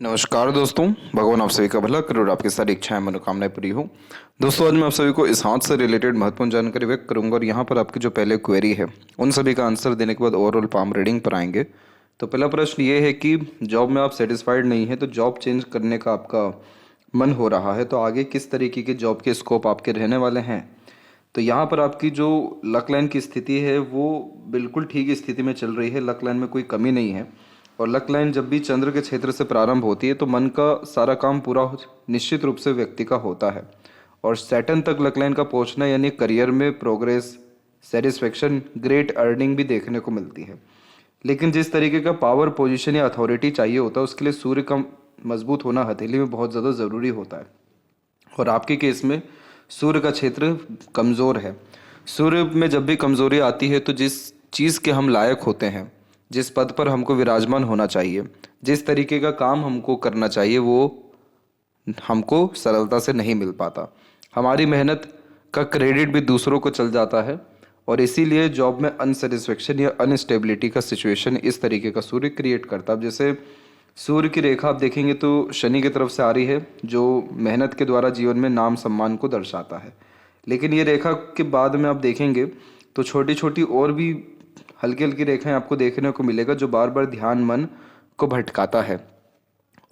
नमस्कार दोस्तों, भगवान आप सभी का भला करे और आपकी सारी इच्छाएं मनोकामनाएं पूरी हो। दोस्तों, आज मैं आप सभी को इस हाथ से रिलेटेड महत्वपूर्ण जानकारी व्यक्त करूंगा और यहाँ पर आपकी जो पहले क्वेरी है उन सभी का आंसर देने के बाद ओवरऑल पाम रीडिंग पर आएंगे। तो पहला प्रश्न ये है कि जॉब में आप सेटिस्फाइड नहीं है, तो जॉब चेंज करने का आपका मन हो रहा है, तो आगे किस तरीके के जॉब के स्कोप आपके रहने वाले हैं। तो यहाँ पर आपकी जो लक लाइन की स्थिति है वो बिल्कुल ठीक स्थिति में चल रही है। लक लाइन में कोई कमी नहीं है और लक लाइन जब भी चंद्र के क्षेत्र से प्रारंभ होती है तो मन का सारा काम पूरा निश्चित रूप से व्यक्ति का होता है। और सैटर्न तक लक लाइन का पहुंचना यानी करियर में प्रोग्रेस, सेटिस्फेक्शन, ग्रेट अर्निंग भी देखने को मिलती है। लेकिन जिस तरीके का पावर, पोजीशन या अथॉरिटी चाहिए होता है उसके लिए सूर्य का मजबूत होना हथेली में बहुत ज़्यादा ज़रूरी होता है। और आपके केस में सूर्य का क्षेत्र कमज़ोर है। सूर्य में जब भी कमज़ोरी आती है तो जिस चीज़ के हम लायक होते हैं, जिस पद पर हमको विराजमान होना चाहिए, जिस तरीके का काम हमको करना चाहिए, वो हमको सरलता से नहीं मिल पाता। हमारी मेहनत का क्रेडिट भी दूसरों को चल जाता है और इसीलिए जॉब में अनसेटिस्फेक्शन या अनस्टेबिलिटी का सिचुएशन इस तरीके का सूर्य क्रिएट करता है। अब जैसे सूर्य की रेखा आप देखेंगे तो शनि की तरफ से आ रही है, जो मेहनत के द्वारा जीवन में नाम सम्मान को दर्शाता है। लेकिन ये रेखा के बाद में आप देखेंगे तो छोटी छोटी और भी हल्की हल्की रेखाएं आपको देखने को मिलेगा, जो बार बार ध्यान मन को भटकाता है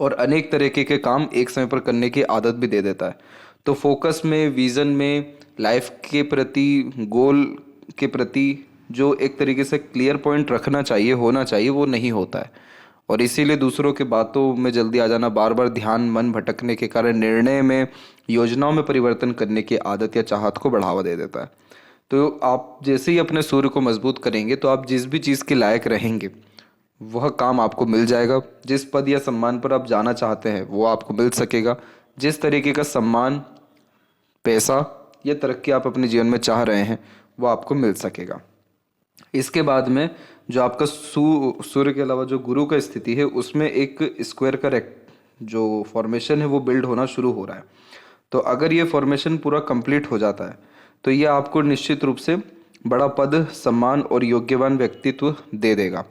और अनेक तरीके के काम एक समय पर करने की आदत भी दे देता है। तो फोकस में, विजन में, लाइफ के प्रति, गोल के प्रति जो एक तरीके से क्लियर पॉइंट रखना चाहिए, होना चाहिए, वो नहीं होता है। और इसीलिए दूसरों के बातों में जल्दी आ जाना, बार बार ध्यान मन भटकने के कारण निर्णय में, योजनाओं में परिवर्तन करने की आदत या चाहत को बढ़ावा दे देता है। तो आप जैसे ही अपने सूर्य को मजबूत करेंगे तो आप जिस भी चीज़ के लायक रहेंगे वह काम आपको मिल जाएगा। जिस पद या सम्मान पर आप जाना चाहते हैं वो आपको मिल सकेगा। जिस तरीके का सम्मान, पैसा या तरक्की आप अपने जीवन में चाह रहे हैं वो आपको मिल सकेगा। इसके बाद में जो आपका सूर्य के अलावा जो गुरु का स्थिति है उसमें एक स्क्वायर का जो फॉर्मेशन है वो बिल्ड होना शुरू हो रहा है। तो अगर ये फॉर्मेशन पूरा कंप्लीट हो जाता है तो ये आपको निश्चित रूप से बड़ा पद, सम्मान और योग्यवान व्यक्तित्व दे देगा।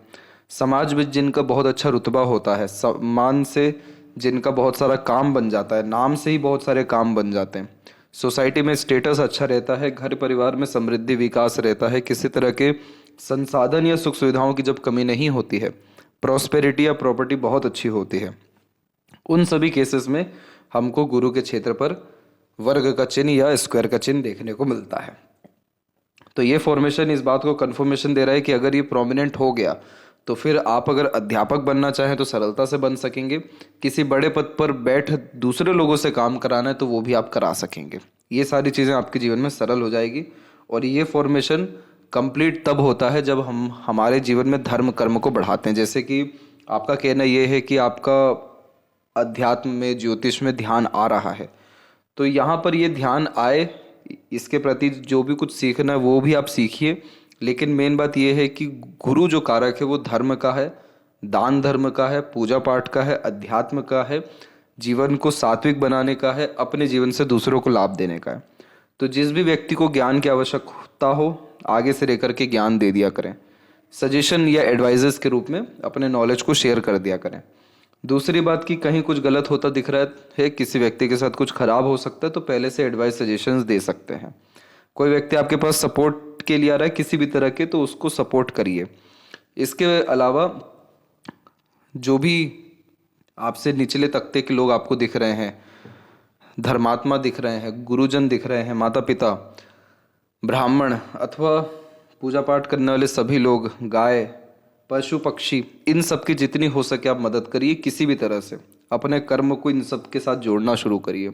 समाज में जिनका बहुत अच्छा रुतबा होता है, सम्मान से जिनका बहुत सारा काम बन जाता है, नाम से ही बहुत सारे काम बन जाते हैं, सोसाइटी में स्टेटस अच्छा रहता है, घर परिवार में समृद्धि विकास रहता है, किसी तरह के संसाधन या सुख सुविधाओं की जब कमी नहीं होती है, प्रॉस्पेरिटी या प्रॉपर्टी बहुत अच्छी होती है, उन सभी केसेस में हमको गुरु के क्षेत्र पर वर्ग का चिन्ह या स्क्वायर का चिन्ह देखने को मिलता है। तो ये फॉर्मेशन इस बात को कंफर्मेशन दे रहा है कि अगर ये प्रोमिनेंट हो गया तो फिर आप अगर अध्यापक बनना चाहें तो सरलता से बन सकेंगे। किसी बड़े पद पर बैठ दूसरे लोगों से काम कराना है तो वो भी आप करा सकेंगे। ये सारी चीज़ें आपके जीवन में सरल हो जाएगी। और ये फॉर्मेशन कंप्लीट तब होता है जब हम हमारे जीवन में धर्म कर्म को बढ़ाते हैं। जैसे कि आपका कहना ये है कि आपका अध्यात्म में, ज्योतिष में ध्यान आ रहा है, तो यहाँ पर ये ध्यान आए, इसके प्रति जो भी कुछ सीखना है वो भी आप सीखिए। लेकिन मेन बात यह है कि गुरु जो कारक है वो धर्म का है, दान धर्म का है, पूजा पाठ का है, अध्यात्म का है, जीवन को सात्विक बनाने का है, अपने जीवन से दूसरों को लाभ देने का है। तो जिस भी व्यक्ति को ज्ञान की आवश्यकता हो आगे से लेकर के ज्ञान दे दिया करें। सजेशन या एडवाइजर्स के रूप में अपने नॉलेज को शेयर कर दिया करें। दूसरी बात कि कहीं कुछ गलत होता दिख रहा है, किसी व्यक्ति के साथ कुछ खराब हो सकता है, तो पहले से एडवाइस, सजेशंस दे सकते हैं। कोई व्यक्ति आपके पास सपोर्ट के लिए आ रहा है किसी भी तरह के, तो उसको सपोर्ट करिए। इसके अलावा जो भी आपसे निचले तख्ते के लोग आपको दिख रहे हैं, धर्मात्मा दिख रहे हैं, गुरुजन दिख रहे हैं, माता पिता, ब्राह्मण अथवा पूजा पाठ करने वाले सभी लोग, गाय, पशु पक्षी, इन सब की जितनी हो सके आप मदद करिए। किसी भी तरह से अपने कर्म को इन सब के साथ जोड़ना शुरू करिए।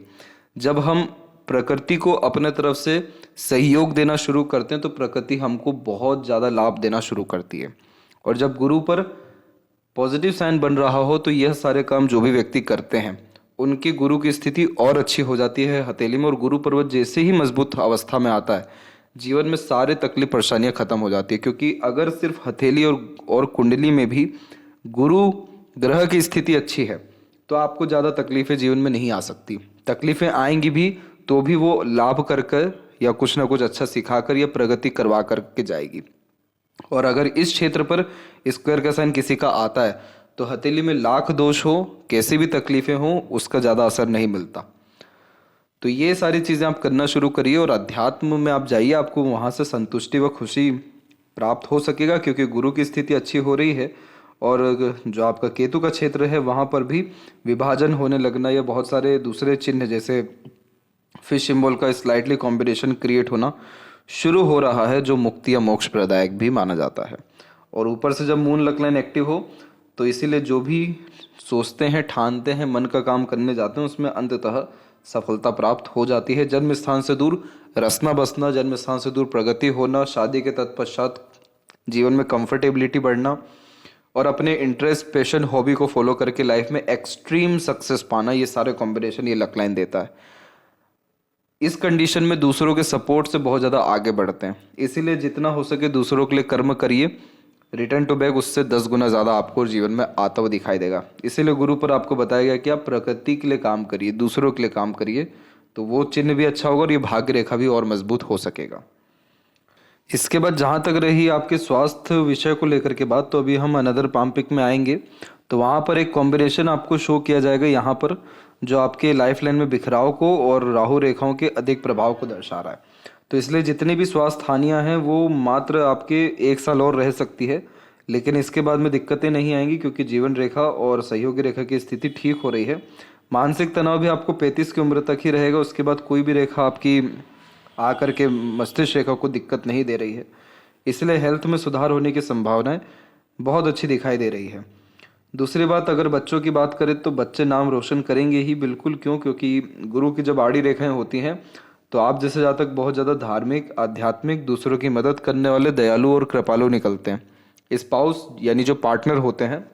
जब हम प्रकृति को अपने तरफ से सहयोग देना शुरू करते हैं तो प्रकृति हमको बहुत ज़्यादा लाभ देना शुरू करती है। और जब गुरु पर पॉजिटिव साइन बन रहा हो तो यह सारे काम जो भी व्यक्ति करते हैं उनकी गुरु की स्थिति और अच्छी हो जाती है हथेली में। और गुरु पर्वत जैसे ही मजबूत अवस्था में आता है, जीवन में सारे तकलीफ परेशानियां खत्म हो जाती है। क्योंकि अगर सिर्फ हथेली और कुंडली में भी गुरु ग्रह की स्थिति अच्छी है तो आपको ज़्यादा तकलीफें जीवन में नहीं आ सकती। तकलीफें आएंगी भी तो भी वो लाभ कर कर या कुछ ना कुछ अच्छा सिखाकर या प्रगति करवा करके जाएगी। और अगर इस क्षेत्र पर स्क्वायर का साइन किसी का आता है तो हथेली में लाख दोष हो, कैसी भी तकलीफें हों, उसका ज़्यादा असर नहीं मिलता। तो ये सारी चीज़ें आप करना शुरू करिए और अध्यात्म में आप जाइए, आपको वहाँ से संतुष्टि व खुशी प्राप्त हो सकेगा, क्योंकि गुरु की स्थिति अच्छी हो रही है। और जो आपका केतु का क्षेत्र है वहाँ पर भी विभाजन होने लगना या बहुत सारे दूसरे चिन्ह जैसे फिश सिंबल का स्लाइटली कॉम्बिनेशन क्रिएट होना शुरू हो रहा है, जो मुक्ति या मोक्ष प्रदायक भी माना जाता है। और ऊपर से जब मून लक लाइन एक्टिव हो तो इसीलिए जो भी सोचते हैं, ठानते हैं, मन का काम करने जाते हैं, उसमें अंततः सफलता प्राप्त हो जाती है। जन्म स्थान से दूर रसना बसना, जन्म स्थान से दूर प्रगति होना, शादी के तत्पश्चात जीवन में कंफर्टेबिलिटी बढ़ना और अपने इंटरेस्ट, पैशन, हॉबी को फॉलो करके लाइफ में एक्सट्रीम सक्सेस पाना, ये सारे कॉम्बिनेशन ये लक लाइन देता है। इस कंडीशन में दूसरों के सपोर्ट से बहुत ज़्यादा आगे बढ़ते हैं, इसीलिए जितना हो सके दूसरों के लिए कर्म करिए, रिटर्न टू बैक उससे 10 गुना ज़्यादा आपको जीवन में आता हुआ दिखाई देगा। इसीलिए गुरु पर आपको बताया गया कि आप प्रकृति के लिए काम करिए, दूसरों के लिए काम करिए, तो वो चिन्ह भी अच्छा होगा और ये भाग्य रेखा भी और मजबूत हो सकेगा। इसके बाद जहाँ तक रही आपके स्वास्थ्य विषय को लेकर के बात, तो अभी हम अनदर पाम पिक में आएंगे, तो वहाँ पर एक कॉम्बिनेशन आपको शो किया जाएगा यहाँ पर, जो आपके लाइफ लाइन में बिखराव को और राहु रेखाओं के अधिक प्रभाव को दर्शा रहा है। तो इसलिए जितनी भी स्वास्थ्य हानियाँ हैं वो मात्र आपके 1 साल और रह सकती है, लेकिन इसके बाद में दिक्कतें नहीं आएंगी, क्योंकि जीवन रेखा और सहयोगी रेखा की स्थिति ठीक हो रही है। मानसिक तनाव भी आपको 35 की उम्र तक ही रहेगा, उसके बाद कोई भी रेखा आपकी आकर के मस्तिष्क रेखा को दिक्कत नहीं दे रही है, इसलिए हेल्थ में सुधार होने की संभावनाएं बहुत अच्छी दिखाई दे रही है। दूसरी बात, अगर बच्चों की बात करें तो बच्चे नाम रोशन करेंगे ही बिल्कुल। क्यों? क्योंकि गुरु की जब आड़ी रेखाएं होती हैं तो आप जैसे जातक बहुत ज़्यादा धार्मिक, आध्यात्मिक, दूसरों की मदद करने वाले, दयालु और कृपालु निकलते हैं। स्पाउस यानी जो पार्टनर होते हैं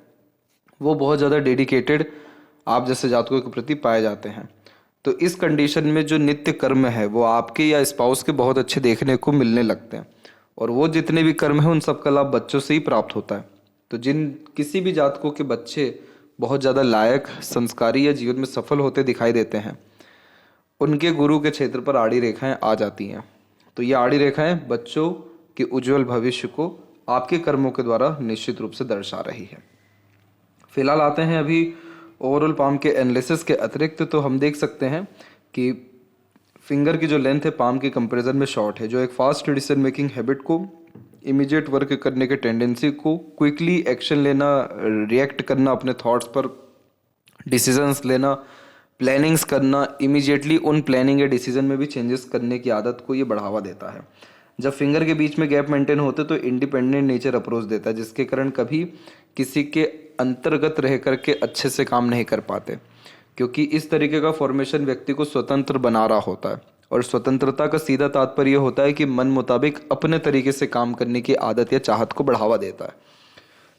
वो बहुत ज़्यादा डेडिकेटेड आप जैसे जातकों के प्रति पाए जाते हैं। तो इस कंडीशन में जो नित्य कर्म है वो आपके या स्पाउस के बहुत अच्छे देखने को मिलने लगते हैं, और वो जितने भी कर्म हैं उन सब का लाभ बच्चों से ही प्राप्त होता है। तो जिन किसी भी जातकों के बच्चे बहुत ज़्यादा लायक, संस्कारी या जीवन में सफल होते दिखाई देते हैं, उनके गुरु के क्षेत्र पर आड़ी रेखाएं आ जाती हैं। तो ये आड़ी रेखाएं बच्चों के उज्जवल भविष्य को आपके कर्मों के द्वारा निश्चित रूप से दर्शा रही है। फिलहाल आते हैं अभी ओवरऑल पाम के एनालिसिस के अतिरिक्त, तो हम देख सकते हैं कि फिंगर की जो लेंथ है पाम के कंपैरिजन में शॉर्ट है, जो एक फास्ट डिसीजन मेकिंग हैबिट को, इमीडिएट वर्क करने के टेंडेंसी को, क्विकली एक्शन लेना, रिएक्ट करना, अपने थॉट्स पर डिसीजंस लेना, प्लानिंग्स करना, इमीडिएटली उन प्लानिंग या डिसीजन में भी चेंजेस करने की आदत को ये बढ़ावा देता है। जब फिंगर के बीच में गैप मेंटेन होते तो इंडिपेंडेंट नेचर अप्रोच देता है, जिसके कारण कभी किसी के अंतर्गत रह करके अच्छे से काम नहीं कर पाते, क्योंकि इस तरीके का फॉर्मेशन व्यक्ति को स्वतंत्र बना रहा होता है। और स्वतंत्रता का सीधा तात्पर्य होता है कि मन मुताबिक अपने तरीके से काम करने की आदत या चाहत को बढ़ावा देता है।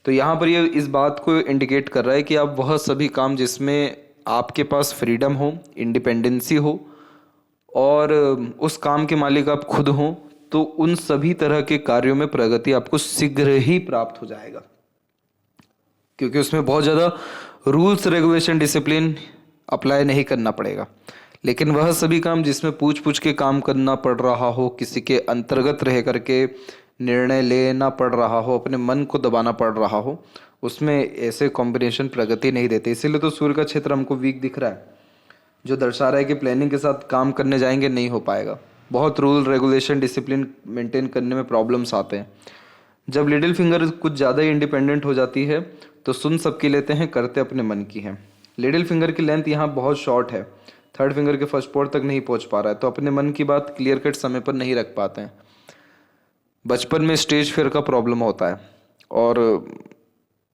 तो यहाँ पर ये इस बात को इंडिकेट कर रहा है कि आप वह सभी काम जिसमें आपके पास फ्रीडम हो, इंडिपेंडेंसी हो और उस काम के मालिक आप खुद हो, तो उन सभी तरह के कार्यों में प्रगति आपको शीघ्र ही प्राप्त हो जाएगा, क्योंकि उसमें बहुत ज़्यादा रूल्स, रेगुलेशन, डिसिप्लिन अप्लाई नहीं करना पड़ेगा। लेकिन वह सभी काम जिसमें पूछ पूछ के काम करना पड़ रहा हो, किसी के अंतर्गत रह करके निर्णय लेना पड़ रहा हो, अपने मन को दबाना पड़ रहा हो, उसमें ऐसे कॉम्बिनेशन प्रगति नहीं देते। इसीलिए तो सूर्य का क्षेत्र हमको वीक दिख रहा है, जो दर्शा रहा है कि प्लानिंग के साथ काम करने जाएंगे नहीं हो पाएगा। बहुत रूल, रेगुलेशन, डिसिप्लिन मेंटेन करने में प्रॉब्लम्स आते हैं। जब लिटिल फिंगर कुछ ज़्यादा ही इंडिपेंडेंट हो जाती है तो सुन सबकी लेते हैं, करते अपने मन की हैं। लिटिल फिंगर की लेंथ यहाँ बहुत शॉर्ट है, थर्ड फिंगर के फर्स्ट पोर्ट तक नहीं पहुँच पा रहा है, तो अपने मन की बात क्लियर कट समय पर नहीं रख पाते हैं। बचपन में स्टेज फियर का प्रॉब्लम होता है और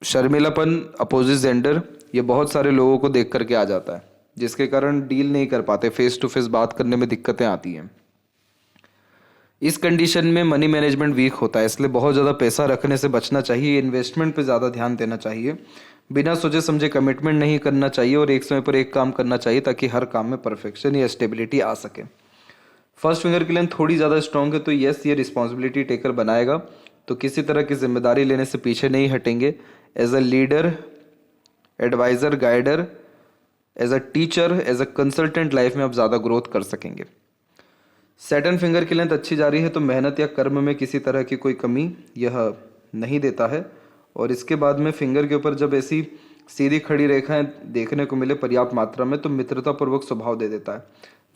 शर्मिलापन, अपोजिट जेंडर, ये बहुत सारे लोगों को देख करके आ जाता है, जिसके कारण डील नहीं कर पाते, फेस टू फेस बात करने में दिक्कतें आती हैं। इस कंडीशन में मनी मैनेजमेंट वीक होता है, इसलिए बहुत ज़्यादा पैसा रखने से बचना चाहिए, इन्वेस्टमेंट पे ज़्यादा ध्यान देना चाहिए, बिना सोचे समझे कमिटमेंट नहीं करना चाहिए और एक समय पर एक काम करना चाहिए ताकि हर काम में परफेक्शन या स्टेबिलिटी आ सके। फर्स्ट फिंगर की लेंथ थोड़ी ज़्यादा स्ट्रॉन्ग है, तो यस, ये रिस्पॉन्सिबिलिटी टेकर बनाएगा, तो किसी तरह की जिम्मेदारी लेने से पीछे नहीं हटेंगे। As a leader, adviser, guider, as a teacher, as a consultant life में आप ज़्यादा ग्रोथ कर सकेंगे। सैटर्न फिंगर की लेंथ अच्छी जा रही है, तो मेहनत या कर्म में किसी तरह की कोई कमी यह नहीं देता है। और इसके बाद में फिंगर के ऊपर जब ऐसी सीधी खड़ी रेखाएं देखने को मिले पर्याप्त मात्रा में तो मित्रतापूर्वक स्वभाव दे देता है,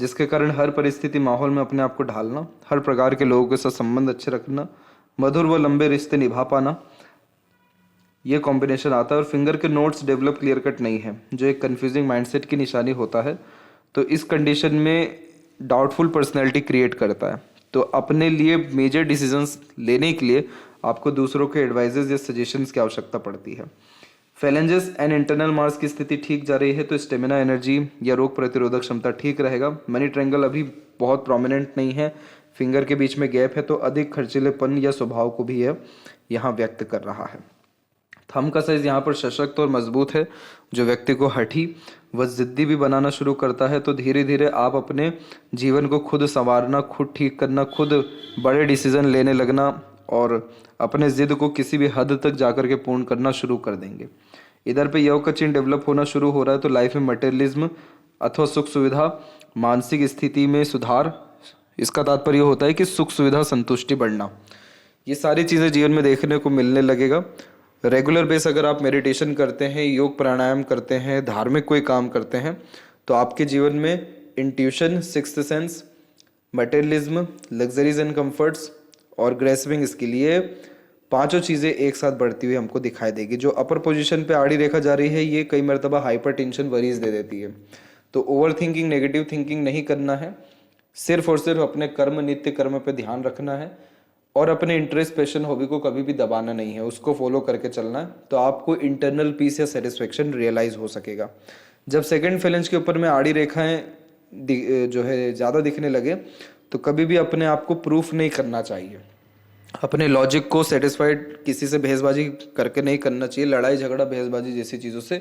जिसके कारण हर परिस्थिति माहौल में अपने आप को ढालना, हर प्रकार के लोगों के साथ संबंध अच्छे रखना, मधुर व लंबे रिश्ते निभा पाना, ये कॉम्बिनेशन आता है। और फिंगर के नोट्स डेवलप क्लियर कट नहीं है, जो एक कंफ्यूजिंग माइंडसेट की निशानी होता है। तो इस कंडीशन में डाउटफुल पर्सनैलिटी क्रिएट करता है। तो अपने लिए मेजर डिसीजंस लेने के लिए आपको दूसरों के एडवाइजेस या सजेशंस की आवश्यकता पड़ती है। फैलेंजेस एंड इंटरनल मार्स की स्थिति ठीक जा रही है तो स्टेमिना, एनर्जी या रोग प्रतिरोधक क्षमता ठीक रहेगा। मनी ट्रायंगल अभी बहुत प्रोमिनेंट नहीं है, फिंगर के बीच में गैप है, तो अधिक खर्चीलेपन या स्वभाव को भी यह यहाँ व्यक्त कर रहा है। थंब का साइज यहाँ पर सशक्त और मजबूत है, जो व्यक्ति को हठी व जिद्दी भी बनाना शुरू करता है। तो धीरे धीरे आप अपने जीवन को खुद संवारना, खुद ठीक करना, खुद बड़े डिसीजन लेने लगना और अपने जिद को किसी भी हद तक जाकर के पूर्ण करना शुरू कर देंगे। इधर पे योग का चिन्ह डेवलप होना शुरू हो रहा है। तो लाइफ में मटेरियलिज्म अथवा सुख सुविधा, मानसिक स्थिति में सुधार, इसका तात्पर्य होता है कि सुख सुविधा, संतुष्टि बढ़ना, ये सारी चीज़ें जीवन में देखने को मिलने लगेगा। रेगुलर बेस अगर आप मेडिटेशन करते हैं, योग प्राणायाम करते हैं, धार्मिक कोई काम करते हैं, तो आपके जीवन में intuition, sixth sense, materialism, luxuries and comforts और ग्रेस्पिंग स्किल, ये पांचों चीज़ें एक साथ बढ़ती हुई हमको दिखाई देगी। जो अपर पोजीशन पे आड़ी रेखा जा रही है, ये कई मरतबा हाइपर टेंशन, वरीज दे देती है। तो ओवर थिंकिंग, नेगेटिव थिंकिंग नहीं करना है, सिर्फ और सिर्फ अपने कर्म, नित्य कर्म पे ध्यान रखना है और अपने इंटरेस्ट, पैशन, हॉबी को कभी भी दबाना नहीं है, उसको फॉलो करके चलना है। तो आपको इंटरनल पीस या सेटिस्फेक्शन रियलाइज हो सकेगा। जब सेकंड फैलेंज के ऊपर में आड़ी रेखाएं जो है ज़्यादा दिखने लगे, तो कभी भी अपने आप को प्रूफ नहीं करना चाहिए, अपने लॉजिक को सेटिस्फाइड किसी से बहसबाजी करके नहीं करना चाहिए, लड़ाई झगड़ा, बहसबाजी जैसी चीज़ों से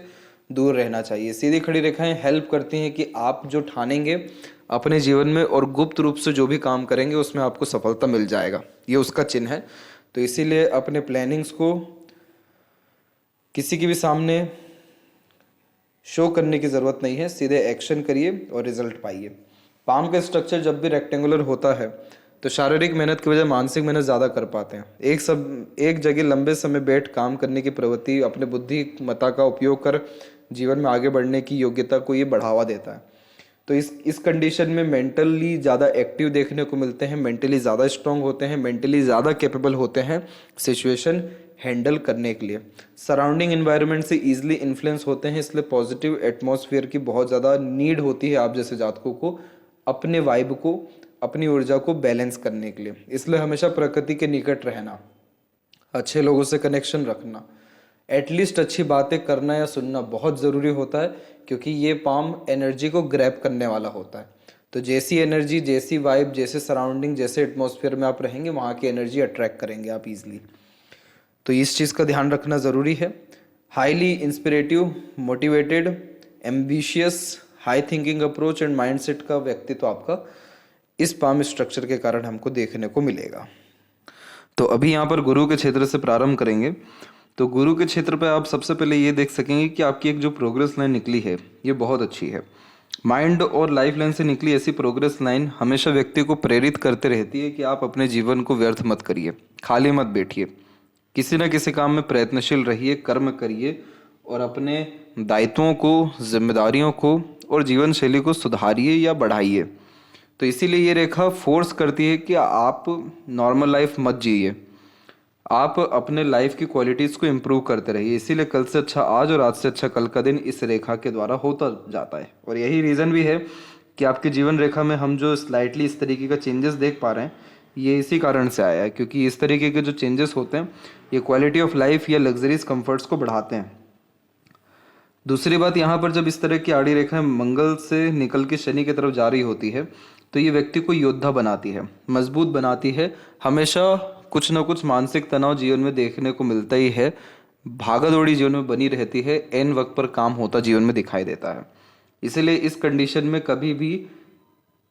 दूर रहना चाहिए। सीधी खड़ी रेखाएं हेल्प करती हैं कि आप जो ठानेंगे अपने जीवन में और गुप्त रूप से जो भी काम करेंगे उसमें आपको सफलता मिल जाएगा, ये उसका चिन्ह है। तो इसीलिए अपने प्लानिंग्स को किसी के भी सामने शो करने की ज़रूरत नहीं है, सीधे एक्शन करिए और रिजल्ट पाइए। पाम का स्ट्रक्चर जब भी रेक्टेंगुलर होता है तो शारीरिक मेहनत की वजह मानसिक मेहनत ज़्यादा कर पाते हैं। एक जगह लंबे समय बैठ काम करने की प्रवृत्ति अपने बुद्धिमत्ता का उपयोग कर जीवन में आगे बढ़ने की योग्यता को ये बढ़ावा देता है। तो इस कंडीशन में मेंटली ज़्यादा एक्टिव देखने को मिलते हैं, मेंटली ज़्यादा स्ट्रांग होते हैं, मेंटली ज़्यादा कैपेबल होते हैं सिचुएशन हैंडल करने के लिए। सराउंडिंग एनवायरनमेंट से ईजिली इन्फ्लुएंस होते हैं, इसलिए पॉजिटिव एटमॉस्फेयर की बहुत ज़्यादा नीड होती है आप जैसे जातकों को अपने वाइब को, अपनी ऊर्जा को बैलेंस करने के लिए। इसलिए हमेशा प्रकृति के निकट रहना, अच्छे लोगों से कनेक्शन रखना, एटलीस्ट अच्छी बातें करना या सुनना बहुत ज़रूरी होता है, क्योंकि ये पाम एनर्जी को ग्रैब करने वाला होता है। तो जैसी एनर्जी, जैसी वाइब, जैसे सराउंडिंग, जैसे एटमॉस्फेयर में आप रहेंगे, वहाँ की एनर्जी अट्रैक्ट करेंगे आप इजीली। तो इस चीज़ का ध्यान रखना ज़रूरी है। Highly inspirative, motivated, ambitious, high thinking approach and mindset का व्यक्तित्व आपका इस पाम स्ट्रक्चर के कारण हमको देखने को मिलेगा। तो अभी यहाँ पर गुरु के क्षेत्र से प्रारंभ करेंगे। तो गुरु के क्षेत्र पे आप सबसे पहले ये देख सकेंगे कि आपकी एक जो प्रोग्रेस लाइन निकली है ये बहुत अच्छी है। माइंड और लाइफ लाइन से निकली ऐसी प्रोग्रेस लाइन हमेशा व्यक्ति को प्रेरित करते रहती है कि आप अपने जीवन को व्यर्थ मत करिए, खाली मत बैठिए, किसी न किसी काम में प्रयत्नशील रहिए, कर्म करिए और अपने दायित्वों को, जिम्मेदारियों को और जीवन शैली को सुधारिए या बढ़ाइए। तो इसीलिए ये रेखा फोर्स करती है कि आप नॉर्मल लाइफ मत जिए, आप अपने लाइफ की क्वालिटीज़ को इम्प्रूव करते रहिए। इसीलिए कल से अच्छा आज और आज से अच्छा कल का दिन इस रेखा के द्वारा होता जाता है। और यही रीज़न भी है कि आपके जीवन रेखा में हम जो स्लाइटली इस तरीके का चेंजेस देख पा रहे हैं, ये इसी कारण से आया है, क्योंकि इस तरीके के जो चेंजेस होते हैं ये क्वालिटी ऑफ लाइफ या लग्जरीज कंफर्ट्स को बढ़ाते हैं। दूसरी बात, यहाँ पर जब इस तरह की आड़ी रेखाएं मंगल से निकल के शनि की तरफ जा रही होती है तो ये व्यक्ति को योद्धा बनाती है, मजबूत बनाती है। हमेशा कुछ ना कुछ मानसिक तनाव जीवन में देखने को मिलता ही है, भागदौड़ी जीवन में बनी रहती है, एन वक्त पर काम होता जीवन में दिखाई देता है। इसलिए इस कंडीशन में कभी भी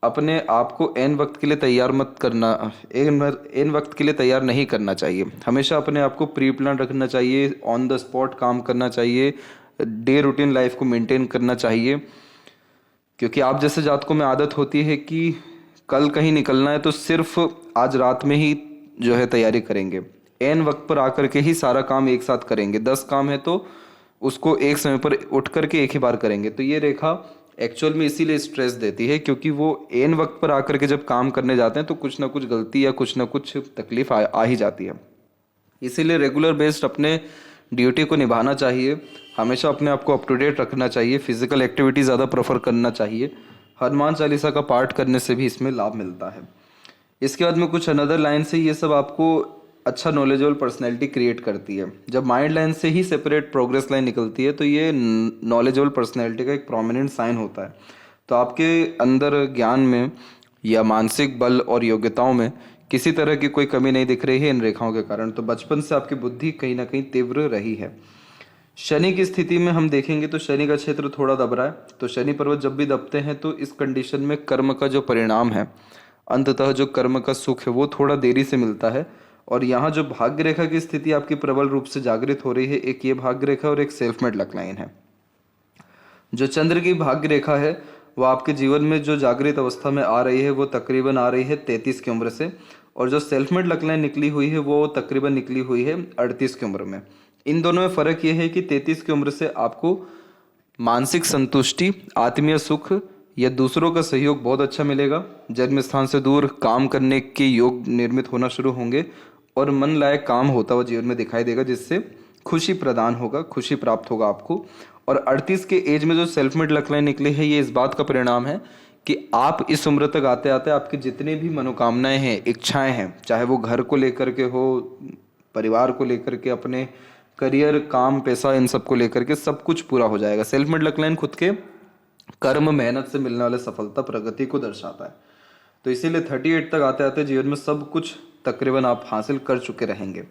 अपने आप को एन वक्त के लिए तैयार मत करना, एन वक्त के लिए तैयार नहीं करना चाहिए। हमेशा अपने आप को प्री प्लान रखना चाहिए, ऑन द स्पॉट काम करना चाहिए, डे रूटीन लाइफ को मेंटेन करना चाहिए। क्योंकि आप जैसे जातकों में आदत होती है कि कल कहीं निकलना है तो सिर्फ आज रात में ही जो है तैयारी करेंगे, एन वक्त पर आकर के ही सारा काम एक साथ करेंगे। 10 काम है तो उसको एक समय पर उठ करके एक ही बार करेंगे। तो ये रेखा एक्चुअल में इसीलिए स्ट्रेस देती है क्योंकि वो एन वक्त पर आकर के जब काम करने जाते हैं तो कुछ ना कुछ गलती या कुछ ना कुछ तकलीफ आ ही जाती है। इसीलिए रेगुलर बेस्ड अपने ड्यूटी को निभाना चाहिए, हमेशा अपने आप को अप टू डेट रखना चाहिए, फिजिकल एक्टिविटी ज़्यादा प्रेफर करना चाहिए। हनुमान चालीसा का पाठ करने से भी इसमें लाभ मिलता है। इसके बाद में कुछ अनदर लाइन से ये सब आपको अच्छा नॉलेजेबल पर्सनैलिटी क्रिएट करती है। जब माइंड लाइन से ही सेपरेट प्रोग्रेस लाइन निकलती है तो ये नॉलेजेबल पर्सनैलिटी का एक प्रोमिनेंट साइन होता है। तो आपके अंदर ज्ञान में या मानसिक बल और योग्यताओं में किसी तरह की कोई कमी नहीं दिख रही है इन रेखाओं के कारण। तो बचपन से आपकी बुद्धि कहीं ना कहीं तीव्र रही है। शनि की स्थिति में हम देखेंगे तो शनि का क्षेत्र थोड़ा दब रहा है। तो शनि पर्वत जब भी दबते हैं तो इस कंडीशन में कर्म का जो परिणाम है, अंततः जो कर्म का सुख है, वो थोड़ा देरी से मिलता है। और यहाँ जो भाग्य रेखा की स्थिति आपकी प्रबल रूप से जागृत हो रही है, एक ये भाग्य रेखा और एक सेल्फ मेड लक लाइन है। जो चंद्र की भाग्य रेखा है वो आपके जीवन में जो जागृत अवस्था में आ रही है वो तकरीबन आ रही है 33 की उम्र से, और जो सेल्फ मेड लक लाइन निकली हुई है वो तकरीबन निकली हुई है 38 की उम्र में। इन दोनों में फर्क ये है कि 33 की उम्र से आपको मानसिक संतुष्टि, आत्मीय सुख या दूसरों का सहयोग बहुत अच्छा मिलेगा। जन्म स्थान से दूर काम करने के योग निर्मित होना शुरू होंगे और मन लायक काम होता हुआ जीवन में दिखाई देगा, जिससे खुशी प्रदान होगा, खुशी प्राप्त होगा आपको। और 38 के एज में जो सेल्फ मेड लक लाइन निकली है, ये इस बात का परिणाम है कि आप इस उम्र तक आते आते आपकी जितनी भी मनोकामनाएं हैं, इच्छाएं हैं, चाहे वो घर को लेकर के हो, परिवार को लेकर के, अपने करियर, काम, पैसा, इन सब को लेकर के सब कुछ पूरा हो जाएगा। सेल्फ मेड लक लाइन खुद के कर्म, मेहनत से मिलने वाले सफलता, प्रगति को दर्शाता है। तो इसीलिए 38 तक आते आते जीवन में सब कुछ तकरीबन आप हासिल कर चुके रहेंगे।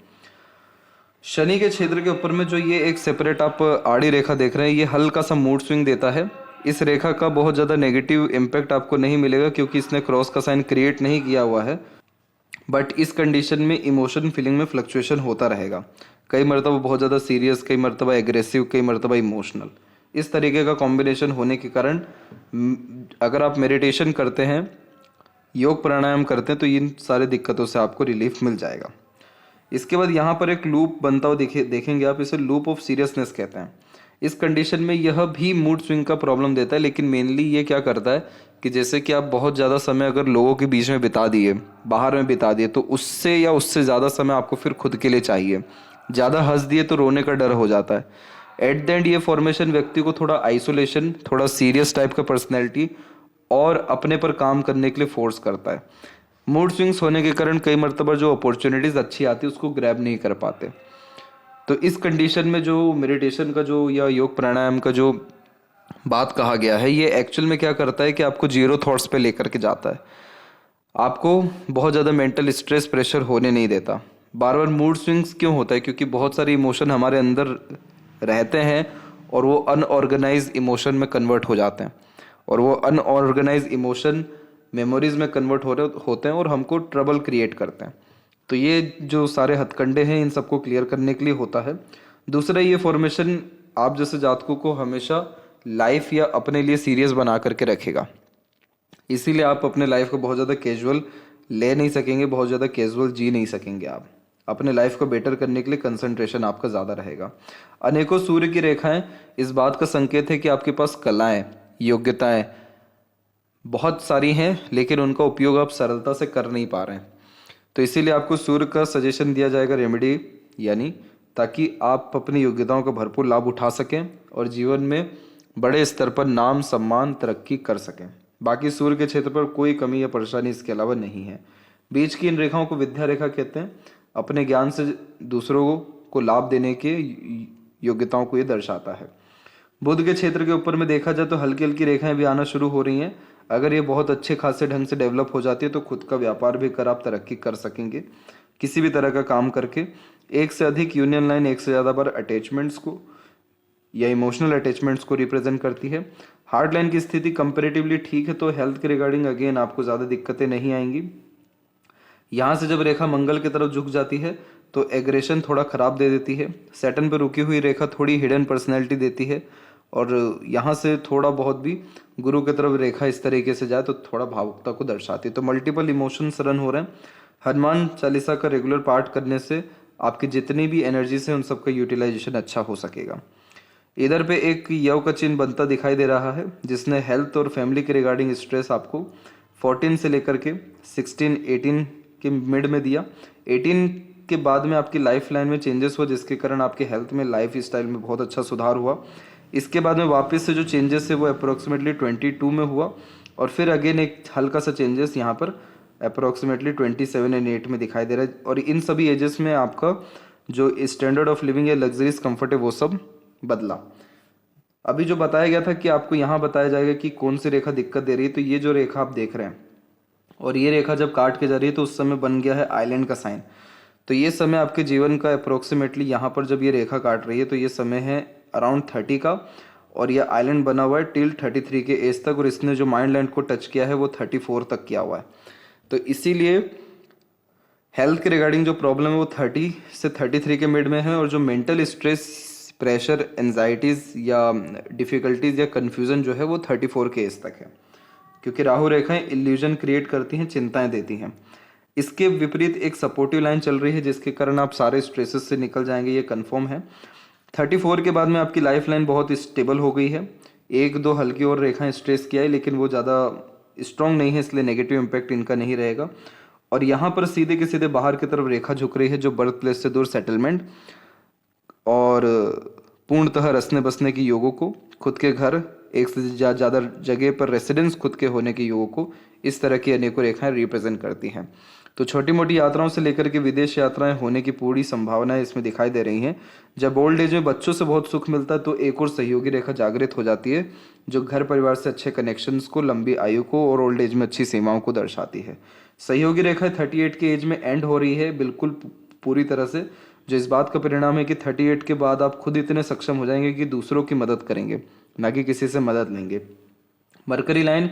शनि के क्षेत्र के ऊपर में जो ये एक सेपरेट आप आड़ी रेखा देख रहे हैं, ये हल्का सा मूड स्विंग देता है। इस रेखा का बहुत ज़्यादा नेगेटिव इम्पैक्ट आपको नहीं मिलेगा क्योंकि इसने क्रॉस का साइन क्रिएट नहीं किया हुआ है। बट इस कंडीशन में इमोशन फीलिंग में फ्लक्चुएशन होता रहेगा। कई मरतबा बहुत ज़्यादा सीरियस, कई मरतबा एग्रेसिव, कई मरतबा इमोशनल। इस तरीके का कॉम्बिनेशन होने के कारण अगर आप मेडिटेशन करते हैं, योग प्राणायाम करते हैं, तो इन सारे दिक्कतों से आपको रिलीफ मिल जाएगा। इसके बाद यहाँ पर एक लूप बनता हुआ देखेंगे आप, इसे लूप ऑफ सीरियसनेस कहते हैं। इस कंडीशन में यह भी मूड स्विंग का प्रॉब्लम देता है, लेकिन मेनली ये क्या करता है कि जैसे कि आप बहुत ज़्यादा समय अगर लोगों के बीच में बिता दिए, बाहर में बिता दिए, तो उससे या उससे ज़्यादा समय आपको फिर खुद के लिए चाहिए। ज़्यादा हंस दिए तो रोने का डर हो जाता है। एट द एंड ये फॉर्मेशन व्यक्ति को थोड़ा आइसोलेशन, थोड़ा सीरियस टाइप का पर्सनैलिटी और अपने पर काम करने के लिए फोर्स करता है। मूड स्विंग्स होने के कारण कई मरतबा जो अपॉर्चुनिटीज़ अच्छी आती है उसको ग्रैब नहीं कर पाते। तो इस कंडीशन में जो मेडिटेशन का जो या योग प्राणायाम का जो बात कहा गया है, ये एक्चुअल में क्या करता है कि आपको जीरो थॉट्स पे लेकर के जाता है। आपको बहुत ज़्यादा मेंटल स्ट्रेस, प्रेशर होने नहीं देता। बार बार मूड स्विंग्स क्यों होता है? क्योंकि बहुत सारे इमोशन हमारे अंदर रहते हैं और वो अनऑर्गेनाइज इमोशन में कन्वर्ट हो जाते हैं, और वो अनऑर्गेनाइज इमोशन मेमोरीज में कन्वर्ट होते हैं और हमको ट्रबल क्रिएट करते हैं। तो ये जो सारे हथकंडे हैं, इन सबको क्लियर करने के लिए होता है। दूसरा, ये फॉर्मेशन आप जैसे जातकों को हमेशा लाइफ या अपने लिए सीरियस बना करके रखेगा। इसीलिए आप अपने लाइफ को बहुत ज़्यादा कैजुअल ले नहीं सकेंगे, बहुत ज़्यादा कैजुअल जी नहीं सकेंगे। आप अपने लाइफ को बेटर करने के लिए कंसंट्रेशन आपका ज़्यादा रहेगा। अनेकों सूर्य की रेखाएं इस बात का संकेत है कि आपके पास कलाएं, योग्यताएं बहुत सारी हैं, लेकिन उनका उपयोग आप सरलता से कर नहीं पा रहे हैं। तो इसीलिए आपको सूर्य का सजेशन दिया जाएगा रेमेडी, यानी ताकि आप अपनी योग्यताओं का भरपूर लाभ उठा सकें और जीवन में बड़े स्तर पर नाम, सम्मान, तरक्की कर सकें। बाकी सूर्य के क्षेत्र पर कोई कमी या परेशानी इसके अलावा नहीं है। बीच की इन रेखाओं को विद्या रेखा कहते हैं। अपने ज्ञान से दूसरों को लाभ देने के योग्यताओं को ये दर्शाता है। बुध के क्षेत्र के ऊपर में देखा जाए तो हल्की हल्की रेखाएं भी आना शुरू हो रही हैं। अगर ये बहुत अच्छे खासे ढंग से डेवलप हो जाती है तो खुद का व्यापार भी कर आप तरक्की कर सकेंगे किसी भी तरह का काम करके। एक से अधिक यूनियन लाइन एक से ज़्यादा बार अटैचमेंट्स को या इमोशनल अटैचमेंट्स को रिप्रेजेंट करती है। हार्ट लाइन की स्थिति कंपेरेटिवली ठीक है, तो हेल्थ के रिगार्डिंग अगेन आपको ज़्यादा दिक्कतें नहीं आएंगी। यहाँ से जब रेखा मंगल की तरफ झुक जाती है तो एग्रेशन थोड़ा खराब दे देती है। सैटर्न पर रुकी हुई रेखा थोड़ी हिडन पर्सनैलिटी देती है, और यहाँ से थोड़ा बहुत भी गुरु की तरफ रेखा इस तरीके से जाए तो थोड़ा भावुकता को दर्शाती है। तो मल्टीपल इमोशंस रन हो रहे हैं। हनुमान चालीसा का रेगुलर पाठ करने से आपकी जितनी भी एनर्जीज है उन सबका यूटिलाइजेशन अच्छा हो सकेगा। इधर पे एक यव का चिन्ह बनता दिखाई दे रहा है, जिसने हेल्थ और फैमिली के रिगार्डिंग स्ट्रेस आपको 14 से लेकर के 16 18 के मिड में दिया। 18 के बाद में आपकी लाइफ लाइन में चेंजेस हुआ, जिसके कारण आपके हेल्थ में, लाइफ स्टाइल में बहुत अच्छा सुधार हुआ। इसके बाद में वापस से जो चेंजेस है वो अप्रोक्सीमेटली 22 में हुआ, और फिर अगेन एक हल्का सा चेंजेस यहाँ पर अप्रोक्सीमेटली 27 एंड 8 में दिखाई दे रहा है। और इन सभी एजेस में आपका जो स्टैंडर्ड ऑफ लिविंग है, लग्जरीज कंफर्ट है, वो सब बदला। अभी जो बताया गया था कि आपको यहाँ बताया जाएगा कि कौन सी रेखा दिक्कत दे रही है, तो ये जो रेखा आप देख रहे हैं, और ये रेखा जब काट के जा रही है तो उस समय बन गया है आइलैंड का साइन। तो ये समय आपके जीवन का अप्रोक्सीमेटली यहाँ पर जब ये रेखा काट रही है तो ये समय है अराउंड 30 का, और ये आइलैंड बना हुआ है टिल 33 के एज तक, और इसने जो माइंड लैंड को टच किया है वो 34 तक किया हुआ है। तो इसीलिए हेल्थ के रिगार्डिंग जो प्रॉब्लम है वो 30 से 33 के मिड में है, और जो मेंटल स्ट्रेस, प्रेशर, एंजाइटीज़ या डिफ़िकल्टीज़ या कन्फ्यूज़न जो है वो 34 के एज तक है, क्योंकि राहु रेखाएं इल्यूजन क्रिएट करती हैं, चिंताएं देती हैं। इसके विपरीत एक सपोर्टिव लाइन चल रही है, जिसके कारण आप सारे स्ट्रेसेस से निकल जाएंगे, ये कंफर्म है। 34 के बाद में आपकी लाइफ लाइन बहुत स्टेबल हो गई है। एक दो हल्की और रेखाएं स्ट्रेस किया है, लेकिन वो ज़्यादा स्ट्रॉन्ग नहीं है, इसलिए नेगेटिव इम्पैक्ट इनका नहीं रहेगा। और यहाँ पर सीधे के सीधे बाहर की तरफ रेखा झुक रही है, जो बर्थ प्लेस से दूर सेटलमेंट और पूर्णतः रसने बसने की योगों को, खुद के घर, एक से ज़्यादा जगह पर रेसिडेंस खुद के होने के योगों को, इस तरह की अनेकों रेखाएं रिप्रेजेंट करती हैं। तो छोटी मोटी यात्राओं से लेकर के विदेश यात्राएं होने की पूरी संभावनाएं इसमें दिखाई दे रही हैं। जब ओल्ड एज में बच्चों से बहुत सुख मिलता है तो एक और सहयोगी रेखा जागृत हो जाती है, जो घर परिवार से अच्छे कनेक्शंस को, लंबी आयु को और ओल्ड एज में अच्छी सीमाओं को दर्शाती है। सहयोगी रेखा 38 के एज में एंड हो रही है, बिल्कुल पूरी तरह से, जो इस बात का परिणाम है कि 38 के बाद आप खुद इतने सक्षम हो जाएंगे कि दूसरों की मदद करेंगे, ना कि किसी से मदद लेंगे। मरकरी लाइन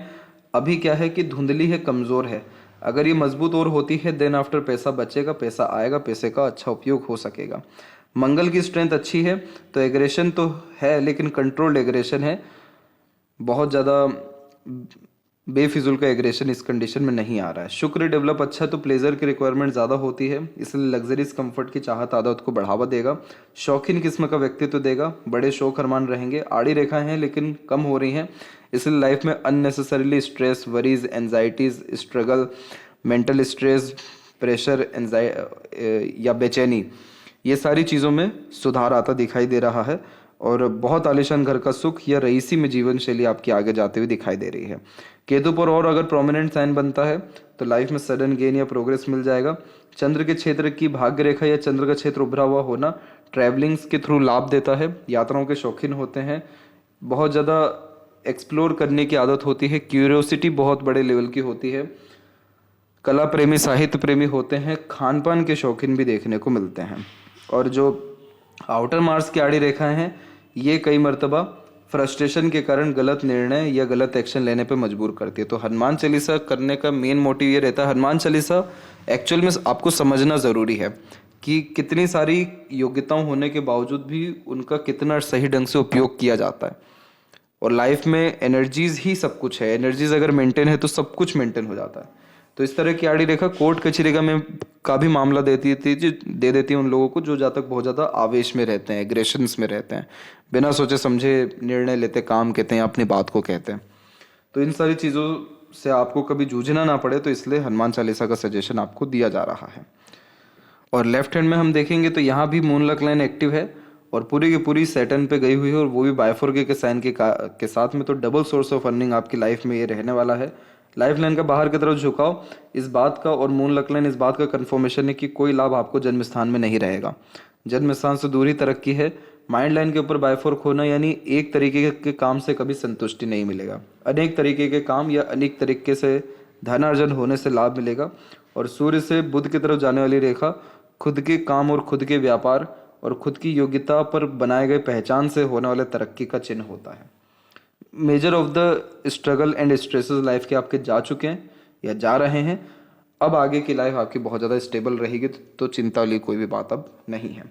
अभी क्या है कि धुंधली है, कमज़ोर है। अगर ये मजबूत और होती है देन आफ्टर पैसा बचेगा, पैसा आएगा, पैसे का अच्छा उपयोग हो सकेगा। मंगल की स्ट्रेंथ अच्छी है, तो एग्रेशन तो है, लेकिन कंट्रोल्ड एग्रेशन है, बहुत ज़्यादा बेफिजुल का एग्रेशन इस कंडीशन में नहीं आ रहा है। शुक्र डेवलप अच्छा, तो प्लेजर की रिक्वायरमेंट ज़्यादा होती है, इसलिए लग्जरीज कंफर्ट की चाहत आदत को बढ़ावा देगा। शौकीन किस्म का व्यक्तित्व देगा, बड़े शौक अरमान रहेंगे। आड़ी रेखाएं हैं लेकिन कम हो रही हैं, इसलिए लाइफ में unnecessarily stress, worries, anxieties, struggle, mental stress, pressure, या बेचैनी, ये सारी चीज़ों में सुधार आता दिखाई दे रहा है। और बहुत आलीशान घर का सुख या रईसी में जीवन शैली आपकी आगे जाते हुए दिखाई दे रही है। केतु पर और अगर प्रोमिनेंट साइन बनता है तो लाइफ में सडन गेन या प्रोग्रेस मिल जाएगा। चंद्र के क्षेत्र की भाग्य रेखा या चंद्र का क्षेत्र उभरा हुआ होना ट्रैवलिंग्स के थ्रू लाभ देता है। यात्राओं के शौकीन होते हैं, बहुत ज़्यादा एक्सप्लोर करने की आदत होती है, क्यूरियोसिटी बहुत बड़े लेवल की होती है। कला प्रेमी, साहित्य प्रेमी होते हैं, खान पान के शौकीन भी देखने को मिलते हैं। और जो आउटर मार्स की आड़ी रेखाएं हैं, ये कई मर्तबा फ्रस्ट्रेशन के कारण गलत निर्णय या गलत एक्शन लेने पे मजबूर करती है। तो हनुमान चालीसा करने का मेन मोटिव ये रहता है। हनुमान चालीसा एक्चुअल में आपको समझना ज़रूरी है कि कितनी सारी योग्यताओं होने के बावजूद भी उनका कितना सही ढंग से उपयोग किया जाता है। और लाइफ में एनर्जीज ही सब कुछ है, एनर्जीज अगर मेंटेन है तो सब कुछ मेंटेन हो जाता है। तो इस तरह की आड़ी रेखा कोर्ट कचहरी का भी मामला दे देती है उन लोगों को जो जातक बहुत ज़्यादा आवेश में रहते हैं, एग्रेशंस में रहते हैं, बिना सोचे समझे निर्णय लेते, काम कहते हैं, अपनी बात को कहते हैं। तो इन सारी चीज़ों से आपको कभी जूझना ना पड़े, तो इसलिए हनुमान चालीसा का सजेशन आपको दिया जा रहा है। और लेफ्ट हैंड में हम देखेंगे तो यहाँ भी मून लक लाइन एक्टिव है और पूरी की पूरी सैटर्न पे गई हुई है, और वो भी बायफोर्के के साइन के साथ में। तो डबल सोर्स ऑफ अर्निंग आपकी लाइफ में ये रहने वाला है। लाइफ लाइन का बाहर की तरफ झुकाव इस बात का, और मून लक लाइन इस बात का कंफर्मेशन है कि कोई लाभ आपको जन्म स्थान में नहीं रहेगा। जन्म स्थान से दूर ही तरक्की है। माइंड लाइन के ऊपर बायफोर्क होना यानी एक तरीके के काम से कभी संतुष्टि नहीं मिलेगा, अनेक तरीके के काम या अनेक तरीके से धनार्जन होने से लाभ मिलेगा। और सूर्य से बुध की तरफ जाने वाली रेखा खुद के काम और खुद के व्यापार और खुद की योग्यता पर बनाए गए पहचान से होने वाले तरक्की का चिन्ह होता है। Measure of the struggle and stresses life के आपके जा चुके हैं या जा रहे हैं। अब आगे की लाइफ आपकी बहुत ज़्यादा स्टेबल रहेगी, तो चिंता वाली कोई भी बात अब नहीं है।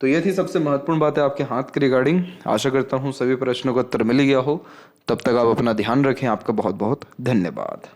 तो ये थी सबसे महत्वपूर्ण बात है आपके हाथ के रिगार्डिंग। आशा करता हूँ सभी प्रश्नों का उत्तर मिल गया हो। तब तक आप अपना ध्यान रखें। आपका बहुत बहुत धन्यवाद।